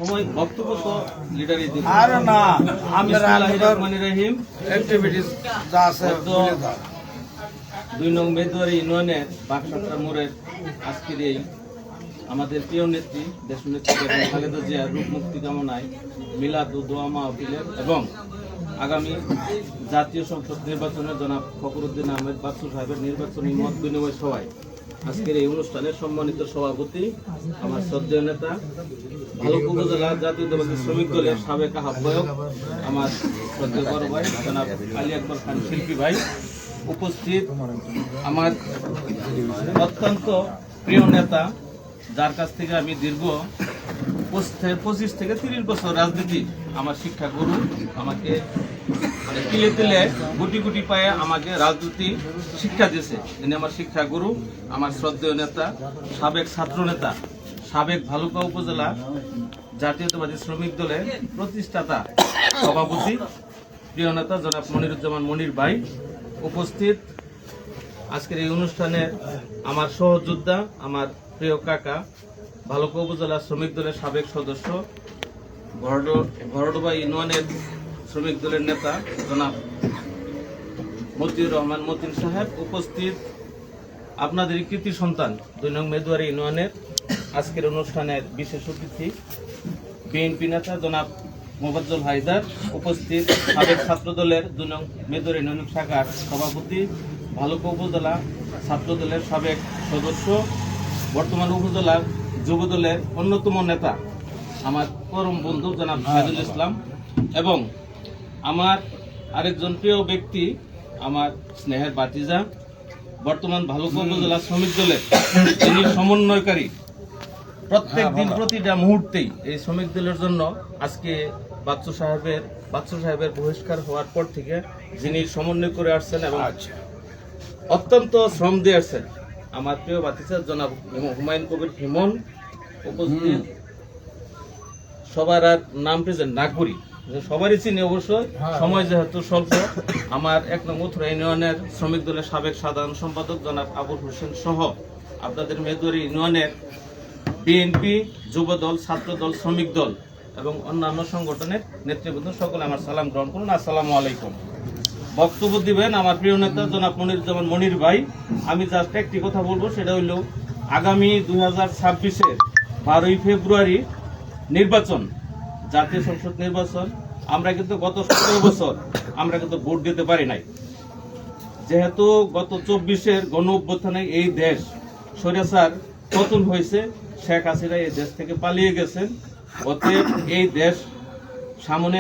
সময় বক্তব্য তো লিডারই দিবে। আর না আমরা বিসমিল্লাহির রহমানির রহিম। অ্যাক্টিভিটিস যা আছে বলে দাও। 2 নং মেদুয়ারি ইউনিয়নের বাগসাতরা মোড়ের আজকের এই আমাদের প্রিয় নেত্রী দেশনেত্রী বেগম খালেদা জিয়ার রূপ মুক্তি কামনায় মিলাদ ও দোয়া মাহফিলের এবং আগামী জাতীয় সংসদ নির্বাচনের জনাব ফখরুদ্দিন আহমেদ বাচ্চু সাহেবের নির্বাচনী মত বিনিময় সভায় আজকের এই অনুষ্ঠানের সম্মানিত সভাপতি আমার শ্রদ্ধেয় নেতা ভালুকা উপজেলা জাতীয়তাবাদী শ্রমিক দলের সাবেক আহ্বায়ক আমার শ্রদ্ধেয় বড় ভাই জনাব আলী আকবর খান শিল্পী ভাই, উপস্থিত আমার অত্যন্ত প্রিয় নেতা যার কাছ থেকে আমি দীর্ঘ 25 থেকে 30 বছর রাজনীতি আমার শিক্ষা গুরু, আমাকে তিলে তিলে গুটি গুটি পায়ে আমাকে রাজনীতি শিক্ষা দিয়েছে। তিনি আমার শিক্ষা গুরু, আমার শ্রদ্ধেয় নেতা, সাবেক ছাত্র নেতা, সাবেক ভালুকা উপজেলা জাতীয়তাবাদী শ্রমিক দলের প্রতিষ্ঠাতা সভাপতি, প্রিয় নেতা জনাব মনিরুজ্জামান মনির ভাই, উপস্থিত আজকের এই অনুষ্ঠানের আমার সহযোদ্ধা, আমার প্রিয় কাকা, ভালুকা উপজেলা শ্রমিক দলের সাবেক সদস্য, ভরডোবা ইউনিয়নের শ্রমিক দলের নেতা জনাব মতিউর রহমান মতিন সাহেব, উপস্থিত আপনাদের কৃতি সন্তান 2 নং মেদুয়ারি ইউনিয়নের আজকের অনুষ্ঠানের বিশেষ অতিথি বিএনপি নেতা জনাব মোফাজ্জল হায়দার, উপস্থিত সাবেক ছাত্র দলের 2 নং মেদুয়ারি ইউনিয়ন শাখার সভাপতি, ভালুকা উপজেলা ছাত্র দলের সাবেক সদস্য, বর্তমান উপজেলার যুব দলের অন্যতম নেতা আমার পরম বন্ধু জনাব সাইদুল ইসলাম, এবং আমার আরেকজন প্রিয় ব্যক্তি আমার স্নেহের বাতিজা, বর্তমান ভালুকা উপজেলা শ্রমিক দলের যিনি সমন্বয়কারী, প্রত্যেক দিন প্রতিটা মুহূর্তেই এই শ্রমিক দলের জন্য আজকে বাচ্চু সাহেবের বহিষ্কার হওয়ার পর থেকে যিনি সমন্বয় করে আসছেন এবং অত্যন্ত শ্রম দিয়ে আসছেন আমার প্রিয় বাতিজা জনাব হুমায়ুন কবির হিমন, উপস্থিত সবার আর নাম প্রেজেন্ট না করি, সবারই চিনি অবশ্যই, সময় যেহেতু স্বল্প, আমার 1 নং উত্তরা ইউনিয়নের শ্রমিক দলের সাবেক সাধারণ সম্পাদক জনাব আবুল হোসেন সহ আপনাদের মেদুয়ারি ইউনিয়নের বিএনপি, যুব দল, ছাত্র দল, শ্রমিক দল এবং অন্যান্য সংগঠনের নেতৃবৃন্দ সকলে আমার সালাম গ্রহণ করুন। আসসালামু আলাইকুম। বক্তব্য দিবেন আমার প্রিয় নেতা জনাব মনিরুজ্জামান মনির ভাই। আমি জাস্ট একটি কথা বলবো, সেটা হইল আগামী 2026-এর 12ই ফেব্রুয়ারি নির্বাচন, জাতীয় সংসদ নির্বাচন। আমরা কিন্তু গত 17 বছর আমরা কিন্তু ভোট দিতে পারি নাই, যেহেতু গত 24-এর গণ অভ্যুত্থানে এই দেশ স্বৈরাচার পতন হয়েছে, শেখ হাসিনা এই দেশ থেকে পালিয়ে গেছেন। অতএব এই দেশ সামনে